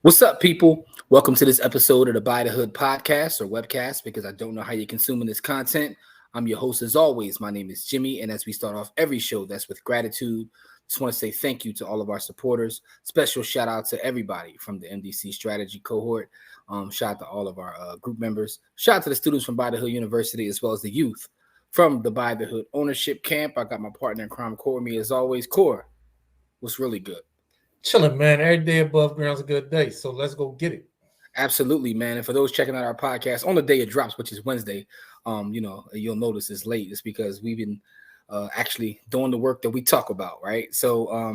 What's up, people? Welcome to this episode of the Buy the Hood podcast or webcast because I don't know how you're consuming this content. I'm your host as always. My name is Jimmy, and as we start off every show, that's with gratitude. Just want to say thank you to all of our supporters. Special shout out to everybody from the MDC strategy cohort. Shout out to all of our group members. Shout out to the students from Buy the Hood University as well as the youth from the Buy the Hood ownership camp. I got my partner in crime, Core, with me as always. Core, what's really good? Chilling, man. Every day above ground's a good day. So let's go get it. Absolutely, man. And for those checking out our podcast on the day it drops, which is Wednesday, you'll notice it's late. It's because we've been actually doing the work that we talk about, right? So,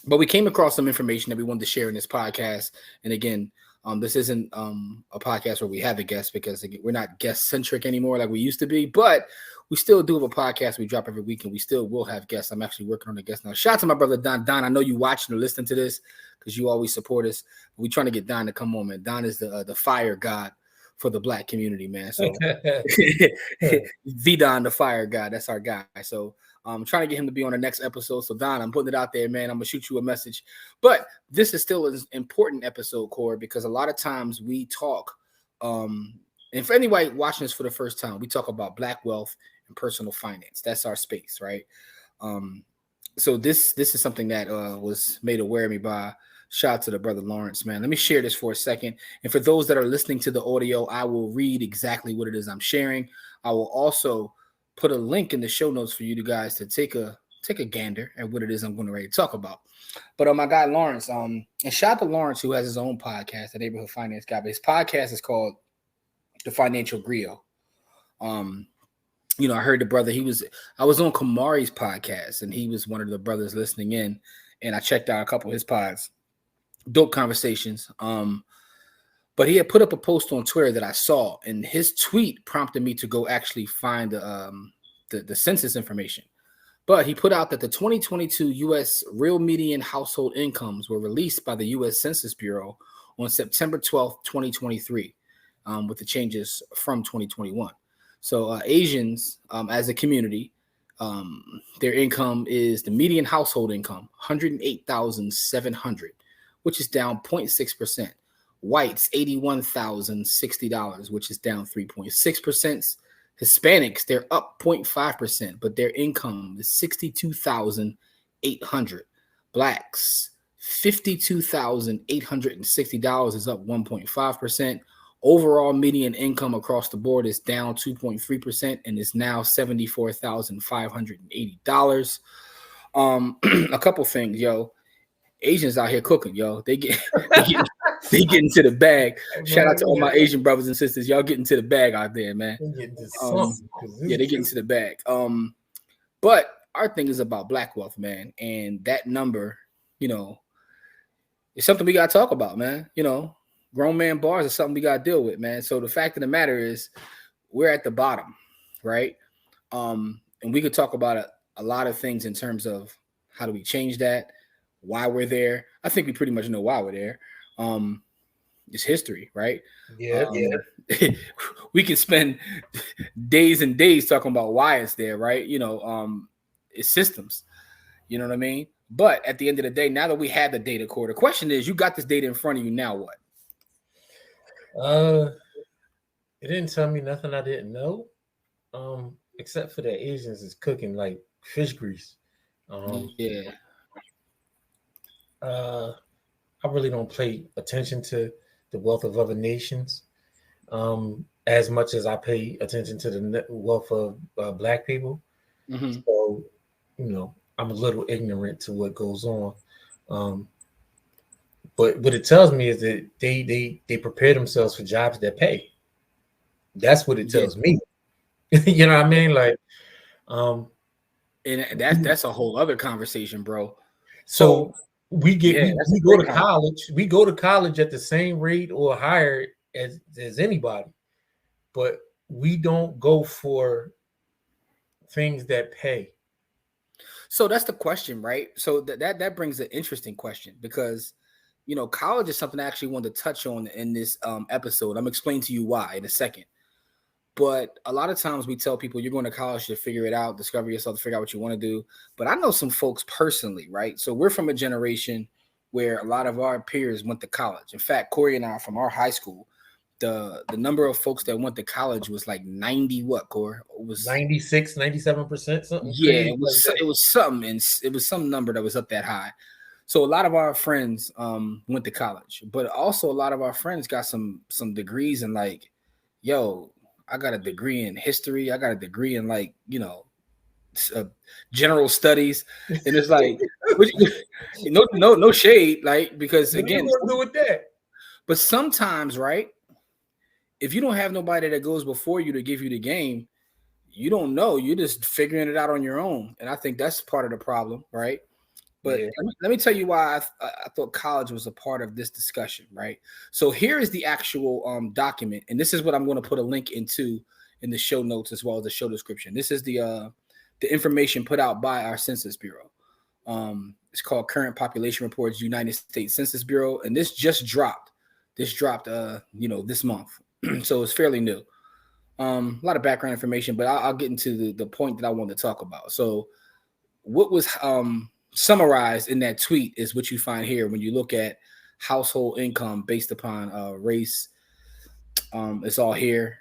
but we came across some information that we wanted to share in this podcast. And again, this isn't a podcast where we have a guest because again, we're not guest centric anymore like we used to be, but we still do have a podcast we drop every week and we still will have guests. I'm actually working on a guest now. Shout out to my brother Don. Don, I know you watching or listening to this because you always support us. We're trying to get Don to come on, man. Don is the fire god for the black community, man. So V Don, the fire god, that's our guy. So I'm trying to get him to be on the next episode. So Don, I'm putting it out there, man. I'm gonna shoot you a message. But this is still an important episode, Core, because a lot of times we talk, and for anybody watching this for the first time, we talk about black wealth and personal finance. That's our space, right? So this is something that was made aware of me by shout out to the brother Lawrence, man. Let me share this for a second. And for those that are listening to the audio, I will read exactly what it is I'm sharing. I will also put a link in the show notes for you guys to take a gander at what it is I'm going to ready to talk about. But my guy Lawrence, and shout out to Lawrence who has his own podcast, the Neighborhood Finance Guy. But his podcast is called The Financial Griot. I heard the brother, I was on Kamari's podcast and he was one of the brothers listening in and I checked out a couple of his pods, dope conversations. But he had put up a post on Twitter that I saw and his tweet prompted me to go actually find the census information. But he put out that the 2022 U.S. real median household incomes were released by the U.S. Census Bureau on September 12th, 2023, with the changes from 2021. So Asians, as a community, their income is the median household income, $108,700, which is down 0.6%. Whites, $81,060, which is down 3.6%. Hispanics, they're up 0.5%, but their income is $62,800. Blacks, $52,860 is up 1.5%. Overall median income across the board is down 2.3% and is now $74,580. A couple things, yo. Asians out here cooking, yo. They get into the bag. Shout out to all my Asian brothers and sisters. Y'all getting to the bag out there, man. They get into the bag. But our thing is about black wealth, man. And that number, is something we gotta talk about, man. Grown man bars is something we got to deal with, man. So the fact of the matter is we're at the bottom, right? And we could talk about a lot of things in terms of how do we change that, why we're there. I think we pretty much know why we're there. It's history, right? Yeah. We can spend days and days talking about why it's there, right? It's systems. You know what I mean? But at the end of the day, now that we have the data core, the question is, you got this data in front of you, now what? It didn't tell me nothing I didn't know, except for the Asians is cooking like fish grease. Yeah. I really don't pay attention to the wealth of other nations as much as I pay attention to the wealth of black people. Mm-hmm. So, I'm a little ignorant to what goes on. But what it tells me is that they prepare themselves for jobs that pay. That's what it tells me. You know what I mean? Like, and that's a whole other conversation, bro. So we go to college. We go to college at the same rate or higher as anybody, but we don't go for things that pay. So that's the question, right? So that brings an interesting question because college is something I actually wanted to touch on in this episode. I'm explaining to you why in a second. But a lot of times we tell people you're going to college to figure it out, discover yourself, to figure out what you want to do. But I know some folks personally, right? So we're from a generation where a lot of our peers went to college. In fact, Corey and I from our high school, the number of folks that went to college was like 90 what, Corey? It was 96, 97%, something yeah, crazy. it was something, and it was some number that was up that high. So a lot of our friends went to college, but also a lot of our friends got some degrees in like, yo, I got a degree in history, I got a degree in like, general studies, and it's like no shade, like, because what again, you gonna do with that? But sometimes, right, if you don't have nobody that goes before you to give you the game, you don't know. You're just figuring it out on your own, and I think that's part of the problem, right? But let me tell you why I thought college was a part of this discussion, right? So here is the actual document, and this is what I'm going to put a link into in the show notes as well as the show description. This is the information put out by our Census Bureau. It's called Current Population Reports, United States Census Bureau, and this just dropped. This dropped, this month, so it's fairly new. A lot of background information, but I'll get into the point that I want to talk about. So, what was summarized in that tweet is what you find here when you look at household income based upon race. It's all here,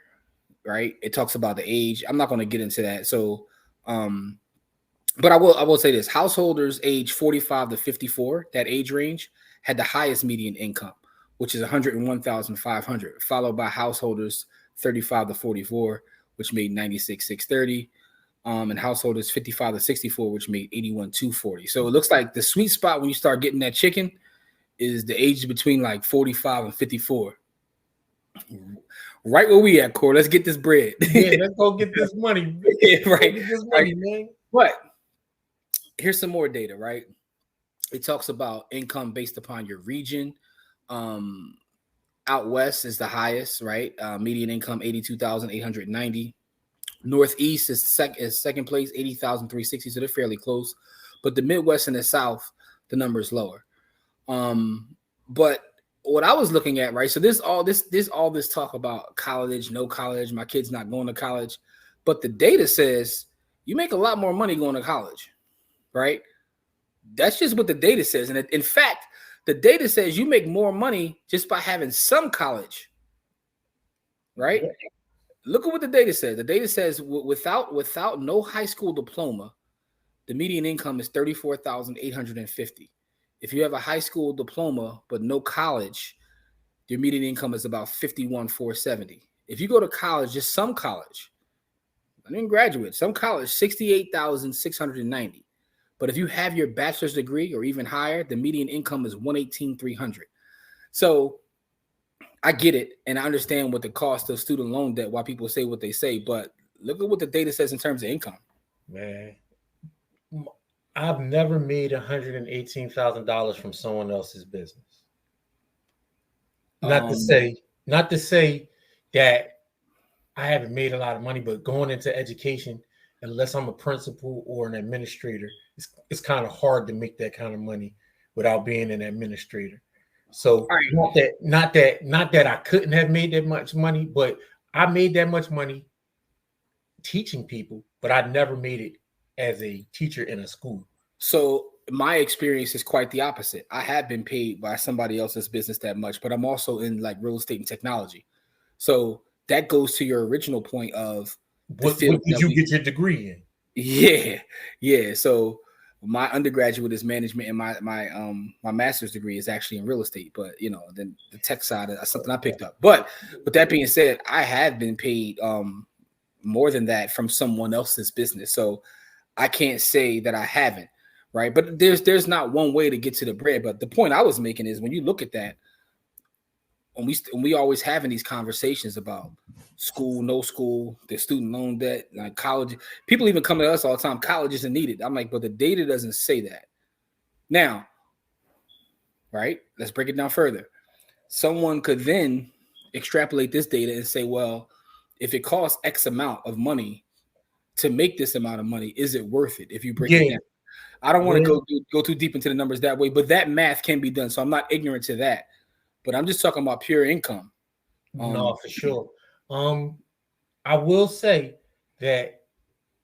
right? It talks about the age. I'm not going to get into that. So, but I will say this: householders age 45 to 54, that age range, had the highest median income, which is 101,500, followed by householders 35 to 44, which made 96,630, and householders 55 to 64, which made 81,240. So it looks like the sweet spot when you start getting that chicken is the age between like 45 and 54. Right where we at, Core. Let's get this bread. Yeah, let's go get this money. Right. Get this money, man. But here's some more data, right? It talks about income based upon your region. Out west is the highest, right? Median income 82,890. Northeast is second place, 80,360. So they're fairly close. But the Midwest and the South, the number is lower. But what I was looking at, right? So there's all this talk about college, no college, my kid's not going to college. But the data says you make a lot more money going to college, right? That's just what the data says. And in fact, the data says you make more money just by having some college, right? Yeah. Look at what the data says. The data says without no high school diploma, the median income is 34,850. If you have a high school diploma but no college, your median income is about 51,470. If you go to college, just some college, I didn't graduate, some college, 68,690. But if you have your bachelor's degree or even higher, the median income is 118,300. So I get it, and I understand what the cost of student loan debt, why people say what they say, but look at what the data says in terms of income. Man, I've never made $118,000 from someone else's business. Not to say that I haven't made a lot of money, but going into education, unless I'm a principal or an administrator, it's kind of hard to make that kind of money without being an administrator. So right. not that I couldn't have made that much money, but I made that much money teaching people, but I never made it as a teacher in a school. So my experience is quite the opposite. I have been paid by somebody else's business that much, but I'm also in like real estate and technology. So that goes to your original point of what did you get your degree in? Yeah. So my undergraduate is management, and my master's degree is actually in real estate. But then the tech side is something I picked up. But with that being said, I have been paid more than that from someone else's business. So I can't say that I haven't, right? But there's not one way to get to the bread. But the point I was making is when you look at that, when we always having these conversations about school, no school, the student loan debt, like college, people even come to us all the time. College isn't needed. I'm like, but the data doesn't say that. Now, right? Let's break it down further. Someone could then extrapolate this data and say, well, if it costs X amount of money to make this amount of money, is it worth it? If you break it down, I don't want to go too deep into the numbers that way, but that math can be done. So I'm not ignorant to that. But I'm just talking about pure income. No, for sure. I will say that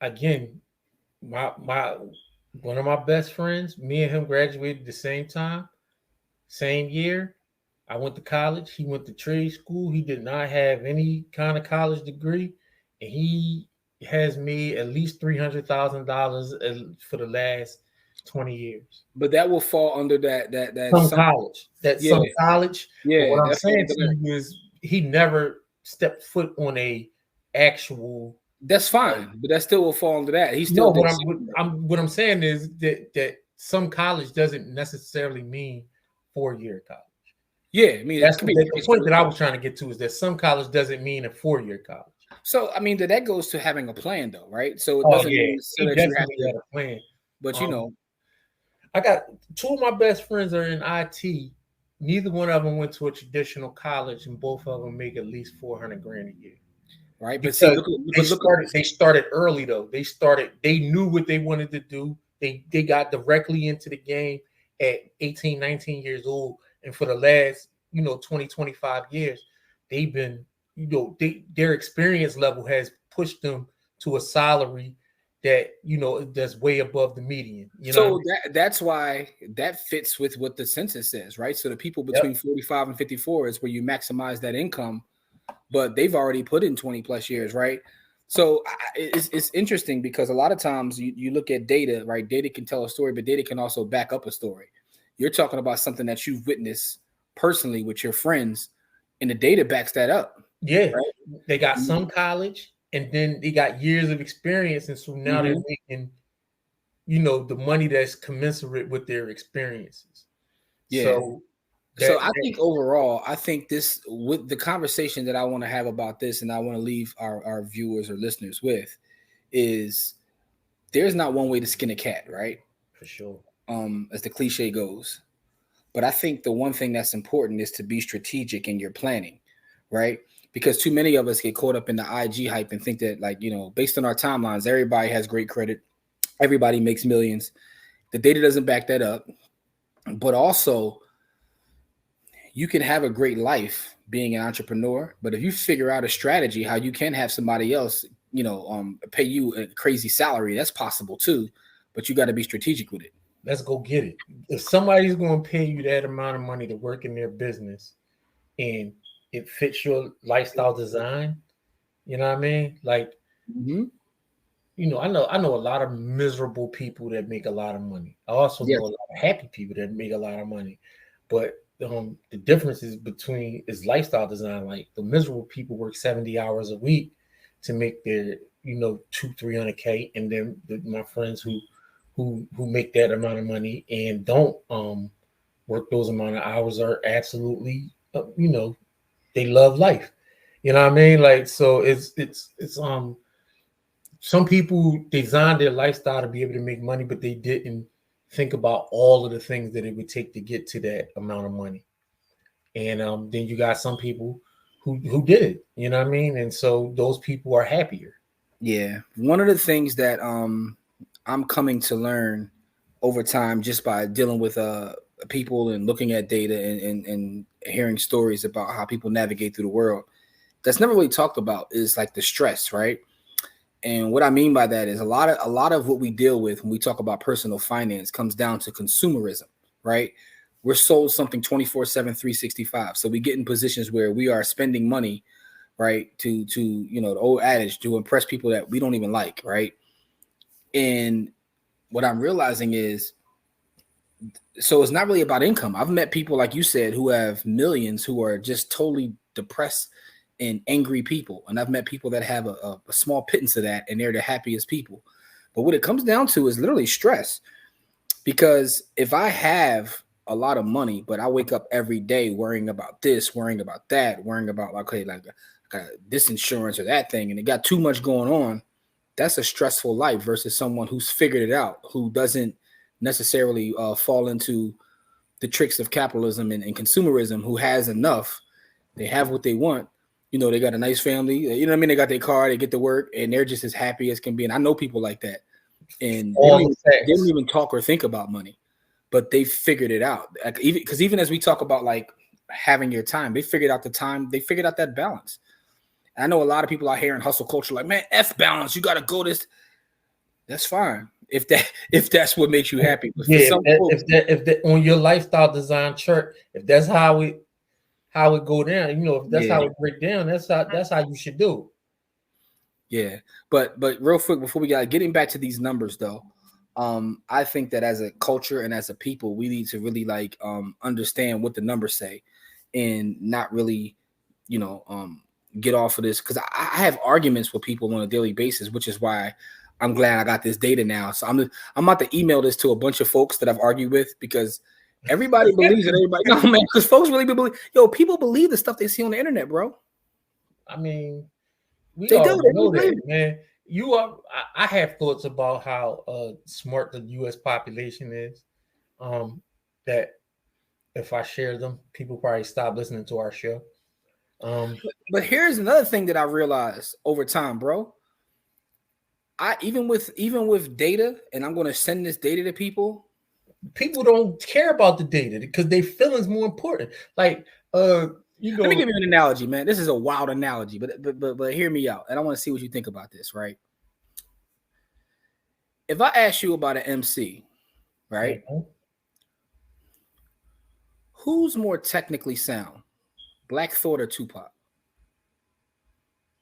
again, my one of my best friends, me and him graduated at the same time. Same year, I went to college. He went to trade school. He did not have any kind of college degree, and he has made at least $300,000 for the last 20 years. But that will fall under that some college. That's yeah, some college. Yeah, but what I'm saying to you is he never stepped foot on a actual. That's fine, but that still will fall under that. He No, still what I'm saying is that some college doesn't necessarily mean 4-year college. Yeah, I mean that's the point that I was trying to get to, is that some college doesn't mean a 4-year college. So I mean that goes to having a plan, though, right? So it doesn't mean he definitely had a plan. But you know, I got 2 of my best friends are in IT. Neither one of them went to a traditional college, and both of them make at least $400,000 a year. Right, but see, they started early though. They knew what they wanted to do. They got directly into the game at 18, 19 years old, and for the last 20, 25 years, they've been their experience level has pushed them to a salary that that's way above the median. So that's why that fits with what the census says, right? So the people between 45 and 54 is where you maximize that income, but they've already put in 20 plus years, right? So it's interesting because a lot of times you look at data, right? Data can tell a story, but data can also back up a story. You're talking about something that you've witnessed personally with your friends, and the data backs that up. Yeah, right? They got some college, and then they got years of experience, and so now they're making, the money that's commensurate with their experiences. Yeah. So I think overall, I think this, with the conversation that I want to have about this, and I want to leave our viewers or listeners with, is there's not one way to skin a cat, right? For sure. As the cliche goes. But I think the one thing that's important is to be strategic in your planning, right? Because too many of us get caught up in the IG hype and think that, based on our timelines, everybody has great credit, everybody makes millions. The data doesn't back that up. But also, you can have a great life being an entrepreneur, but if you figure out a strategy how you can have somebody else, pay you a crazy salary, that's possible too. But you got to be strategic with it. Let's go get it. If somebody's going to pay you that amount of money to work in their business and it fits your lifestyle design, you know what I mean? Like, I know a lot of miserable people that make a lot of money. I also know a lot of happy people that make a lot of money. But the difference is lifestyle design. Like, the miserable people work 70 hours a week to make their, 200-300K, and then my friends who make that amount of money and don't work those amount of hours are absolutely, they love life. You know what I mean? Like, so it's some people designed their lifestyle to be able to make money, but they didn't think about all of the things that it would take to get to that amount of money. And then you got some people who did it, you know what I mean? And so those people are happier. Yeah. One of the things that I'm coming to learn over time, just by dealing with people and looking at data and hearing stories about how people navigate through the world, that's never really talked about, is like the stress, right? And what I mean by that is a lot of what we deal with when we talk about personal finance comes down to consumerism, right? We're sold something 24/7, 365. So we get in positions where we are spending money, right, to the old adage, to impress people that we don't even like, right? And what I'm realizing is, so it's not really about income. I've met people, like you said, who have millions who are just totally depressed and angry people. And I've met people that have a small pittance of that, and they're the happiest people. But what it comes down to is literally stress. Because if I have a lot of money, but I wake up every day worrying about this, worrying about that, worrying about, this insurance or that thing, and it got too much going on, that's a stressful life versus someone who's figured it out, who doesn't necessarily fall into the tricks of capitalism and consumerism, who has enough. They have what they want. They got a nice family. You know what I mean? They got their car, they get to work, and they're just as happy as can be. And I know people like that. And they don't even talk or think about money, but they figured it out. Even as we talk about like having your time, they figured out the time. They figured out that balance. I know a lot of people out here in hustle culture like, man, F balance. You got to go this. That's fine. if that's what makes you happy. But yeah, if that on your lifestyle design chart, if that's how it go down, if that's how it break down, that's how you should do. Yeah, but real quick before we got getting back to these numbers though, I think that as a culture and as a people, we need to really like understand what the numbers say, and not really, get off of this, because I have arguments with people on a daily basis, which is why I'm glad I got this data now. So I'm about to email this to a bunch of folks that I've argued with, because everybody believes it. Everybody, no man, because folks really believe. People believe the stuff they see on the internet, bro. I mean, they already know that, man. I have thoughts about how smart the U.S. population is. That if I share them, people probably stop listening to our show. But here's another thing that I realized over time, bro. Even with data, and I'm going to send this data to people. People don't care about the data because their feelings more important. Like, let me give you an analogy, man. This is a wild analogy, but hear me out, and I want to see what you think about this, right? If I ask you about an MC, right? Mm-hmm. Who's more technically sound, Black Thought or Tupac?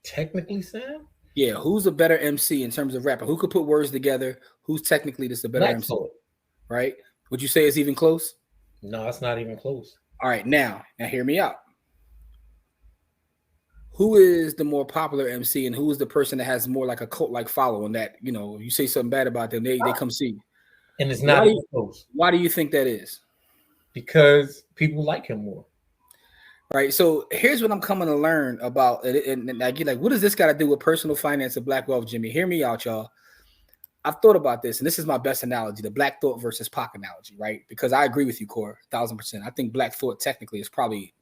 Technically sound? Yeah, who's a better MC in terms of rapping? Who could put words together? Who's technically just a better Black MC? Thought. Right? Would you say it's even close? No, it's not even close. All right, now hear me out. Who is the more popular MC, and who is the person that has more like a cult-like following that, you say something bad about them, they come see you? And it's not even close. Why do you think that is? Because people like him more. Right. So here's what I'm coming to learn about it. And I get like, what does this got to do with personal finance and Black wealth, Jimmy? Hear me out, y'all. I've thought about this, and this is my best analogy, the Black Thought versus Pac analogy, right? Because I agree with you, Core, 1,000%. I think Black Thought technically is probably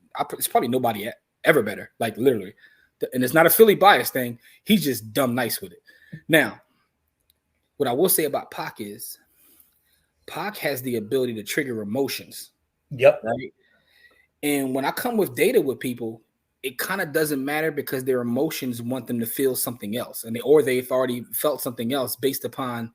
nobody ever better, like literally. And it's not a Philly bias thing. He's just dumb nice with it. Now, what I will say about Pac is Pac has the ability to trigger emotions. Yep. Right. And when I come with data with people, it kind of doesn't matter, because their emotions want them to feel something else, or they've already felt something else based upon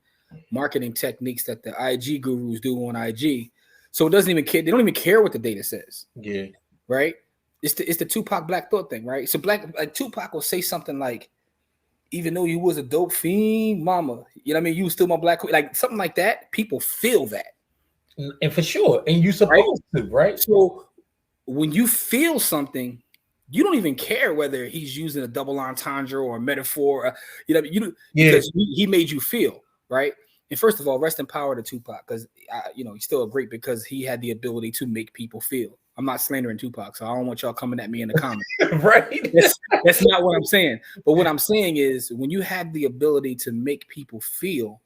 marketing techniques that the IG gurus do on IG. So it doesn't even care. They don't even care what the data says. Yeah. Right. It's the Tupac Black Thought thing, right? So Tupac will say something like, even though you was a dope fiend, mama, you know what I mean? You was still my black, like something like that. People feel that. And for sure. And you're supposed to, right? So when you feel something, you don't even care whether he's using a double entendre or a metaphor, because he made you feel, right? And first of all, rest in power to Tupac, because he's still great because he had the ability to make people feel. I'm not slandering Tupac, so I don't want y'all coming at me in the comments. Right? That's not what I'm saying. But what I'm saying is, when you have the ability to make people feel,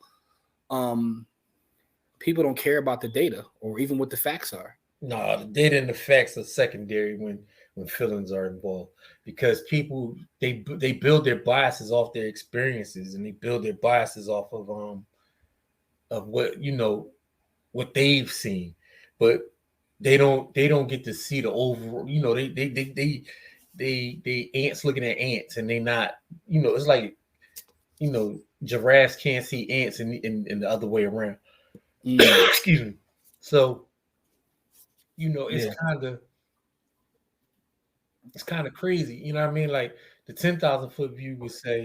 people don't care about the data or even what the facts are. No, the data and the facts are secondary when feelings are involved, because people they build their biases off their experiences, and they build their biases off of what what they've seen, but they don't get to see the overall. They ants looking at ants, and they not. It's like giraffes can't see ants, and the other way around. Excuse me. So it's kind of crazy. You know what I mean? Like the 10,000 foot view would say,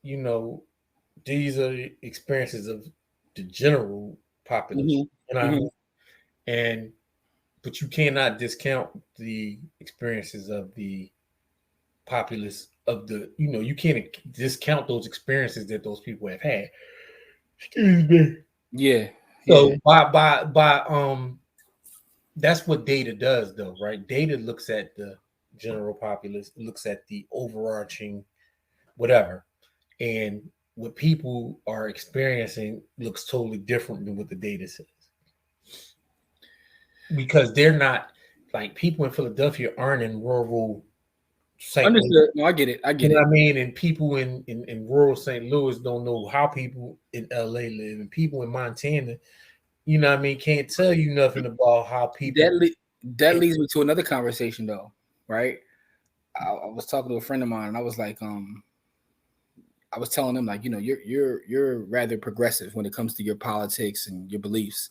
these are the experiences of the general population. Mm-hmm. You know what I mean? But you cannot discount the experiences of the populace of the, you can't discount those experiences that those people have had. Excuse me. Yeah. So by that's what data does, though, right? Data looks at the general populace, looks at the overarching whatever, and what people are experiencing looks totally different than what the data says. Because they're not, like, people in Philadelphia aren't in rural St. Understood. Louis. No, I get it. You know what I mean? And people in rural St. Louis don't know how people in LA live, and people in Montana, you know what I mean, can't tell you nothing about how people. That leads me to another conversation, though, right? I was talking to a friend of mine, and I was like, I was telling him, like, you know, you're rather progressive when it comes to your politics and your beliefs.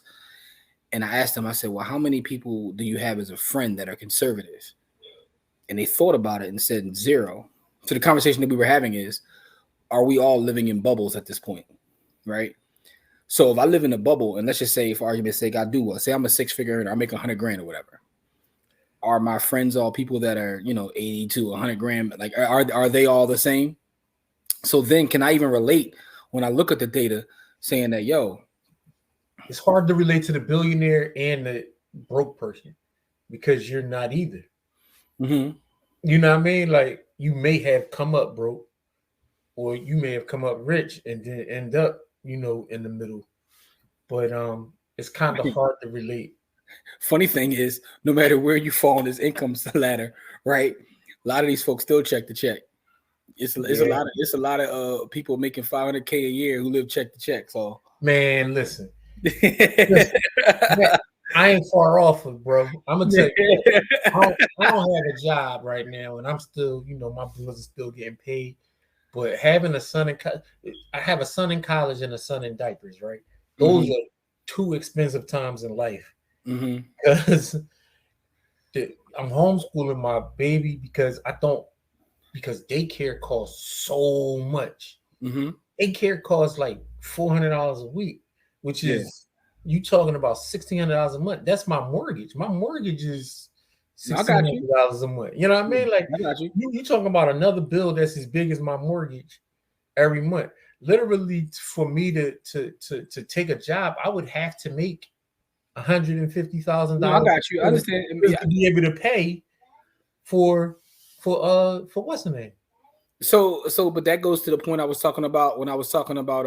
And I asked him, I said, well, how many people do you have as a friend that are conservative? And they thought about it and said 0. So the conversation that we were having is, are we all living in bubbles at this point? Right. So if I live in a bubble, and let's just say, for argument's sake, I do well, say I'm a 6-figure earner, I make $100,000 or whatever. Are my friends all people that are, you know, 80 to 100 grand? Like, are they all the same? So then can I even relate when I look at the data saying that, yo, it's hard to relate to the billionaire and the broke person because you're not either. Mm-hmm. You know what I mean? Like, you may have come up broke, or you may have come up rich and then end up, you know, in the middle. But it's kind of hard to relate. Funny thing is, no matter where you fall on this income ladder, right? A lot of these folks still check the check. It's a lot of people making $500K a year who live check to check. So, man, listen, man, I ain't far off of, bro. I'm gonna tell you, I don't have a job right now, and I'm still, you know, my bills are still getting paid. But having a son in I have a son in college and a son in diapers, right? Those are 2 expensive times in life. Because I'm homeschooling my baby because daycare costs so much. Daycare costs like $400 a week, which is you talking about $1,600 a month. That's my mortgage. My mortgage is $1,600 a month. You know what I mean? Like, I got you. You talking about another bill that's as big as my mortgage every month. Literally, for me to take a job, I would have to make $150,000. I got you. I understand. To be able to pay for what's the name? So, but that goes to the point I was talking about when I was talking about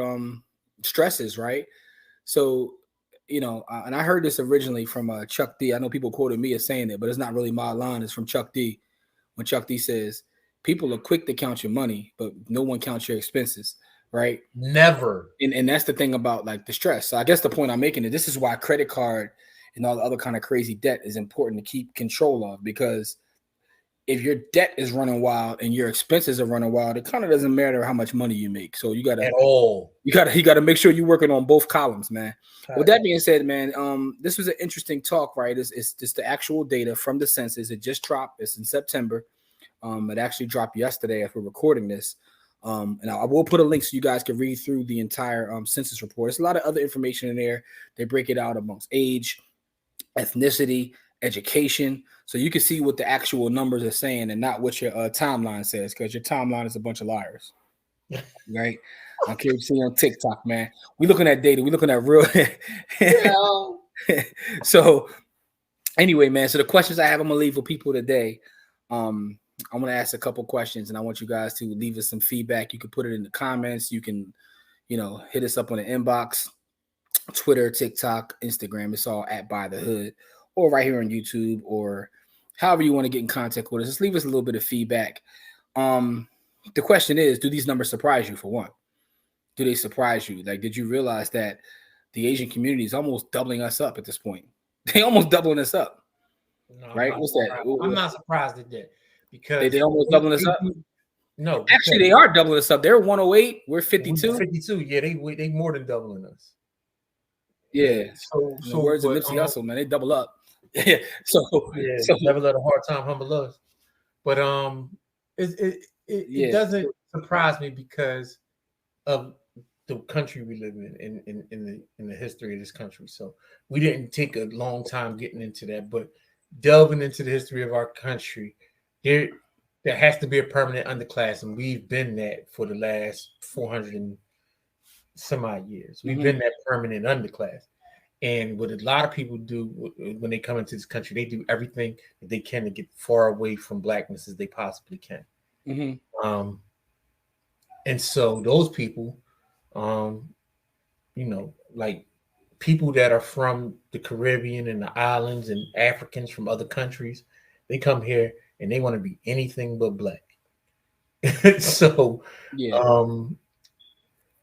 stresses, right? So, you know, and I heard this originally from Chuck D. I know people quoted me as saying it, but it's not really my line. It's from Chuck D. When Chuck D says, people are quick to count your money, but no one counts your expenses, right? Never. And that's the thing about like the stress. So I guess the point I'm making is this is why credit card and all the other kind of crazy debt is important to keep control of, because if your debt is running wild and your expenses are running wild, it kind of doesn't matter how much money you make. So you gotta make sure you're working on both columns, man. With that being said, man, this was an interesting talk, right? It's just the actual data from the census. It just dropped. It's in September. It actually dropped yesterday as we're recording this. And I will put a link so you guys can read through the entire census report. There's a lot of other information in there. They break it out amongst age, ethnicity, education, so you can see what the actual numbers are saying and not what your timeline says, because your timeline is a bunch of liars, right? I care what you see on TikTok, man. We looking at data. We looking at real. So anyway, man. So the questions I have, I'm gonna leave for people today. I'm gonna ask a couple questions, and I want you guys to leave us some feedback. You can put it in the comments. You can, you know, hit us up on the inbox, Twitter, TikTok, Instagram. It's all at By the Hood, or right here on YouTube, or however you want to get in contact with us. Just leave us a little bit of feedback. The question is, do these numbers surprise you, for one? Do they surprise you? Like, did you realize that the Asian community is almost doubling us up at this point? They almost doubling us up. No, right? What's that? I'm not surprised at that, because they almost doubling us up. No, actually, they are doubling us up. They're 108. We're 52. 52. Yeah, they more than doubling us. Yeah. So words of Nipsey Hussle, man, they double up. Yeah. So never let a hard time humble us. But it doesn't surprise me because of the country we live in the history of this country. So we didn't take a long time getting into that, but delving into the history of our country, there has to be a permanent underclass, and we've been that for the last 400 and some odd years. We've been that permanent underclass. And what a lot of people do when they come into this country, they do everything that they can to get far away from blackness as they possibly can. And so those people, you know, like people that are from the Caribbean and the islands and Africans from other countries, they come here and they want to be anything but black. So,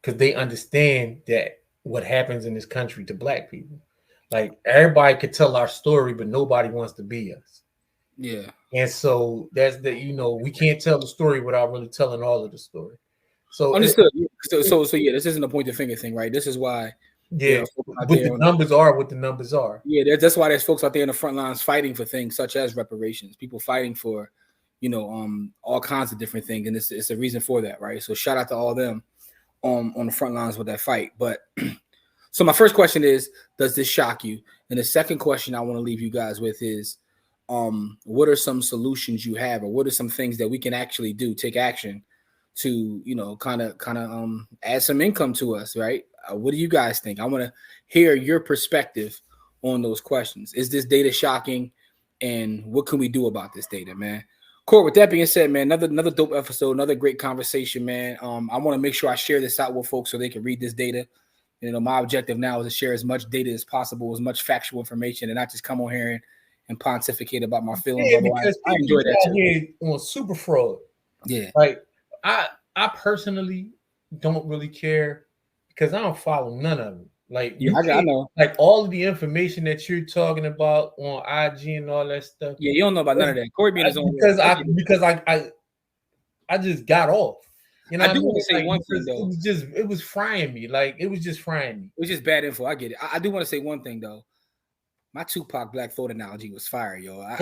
because they understand that what happens in this country to black people, like everybody could tell our story, but nobody wants to be us. Yeah. And so that's the, you know, we can't tell the story without really telling all of the story. So understood. So yeah, this isn't a point the finger thing, right? This is why. Yeah, but the numbers are what the numbers are. Yeah, that's why there's folks out there in the front lines fighting for things such as reparations. People fighting for, all kinds of different things, and it's a reason for that, right? So shout out to all them on the front lines with that fight. But so my first question is, does this shock you? And the second question I want to leave you guys with is, what are some solutions you have, or what are some things that we can actually do, take action to, kind of add some income to us, right? What do you guys think? I want to hear your perspective on those questions. Is this data shocking, and what can we do about this data, man? Court, with that being said, man, another dope episode, another great conversation, man. I want to make sure I share this out with folks so they can read this data. My objective now is to share as much data as possible, as much factual information, and not just come on here and pontificate about my feelings. Yeah, because I enjoy that too. On super fraud. Yeah. Like I personally don't really care because I don't follow none of it. Like I know. Like all of the information that you're talking about on IG and all that stuff. Yeah, you don't know about none of that. Corey being his own because I just got off. I do want to say one thing though. It was frying me. Like it was just frying me. It was just bad info. I get it. I do want to say one thing though. My Tupac Black Thought analogy was fire, yo. I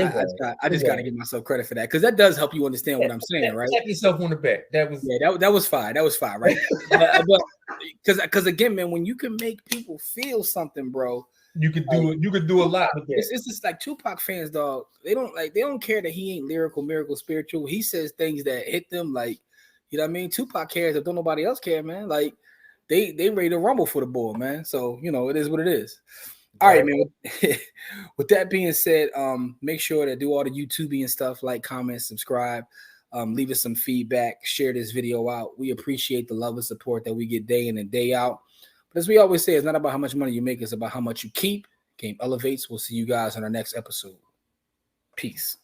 just got to give myself credit for that, because that does help you understand what I'm saying, right? Pat yourself on the back. That was fire. That was fire, right? but because again, man, when you can make people feel something, bro, you could do it. You could do a lot with that. It's just like Tupac fans, dog. They don't care that he ain't lyrical, miracle, spiritual. He says things that hit them, like, you know what I mean? Tupac cares, but don't nobody else care, man. Like they ready to rumble for the boy, man. So it is what it is. All right, man. With that being said, make sure to do all the YouTubing and stuff, like, comment, subscribe, leave us some feedback, share this video out. We appreciate the love and support that we get day in and day out. But as we always say, it's not about how much money you make, it's about how much you keep. Game elevates. We'll see you guys on our next episode. Peace.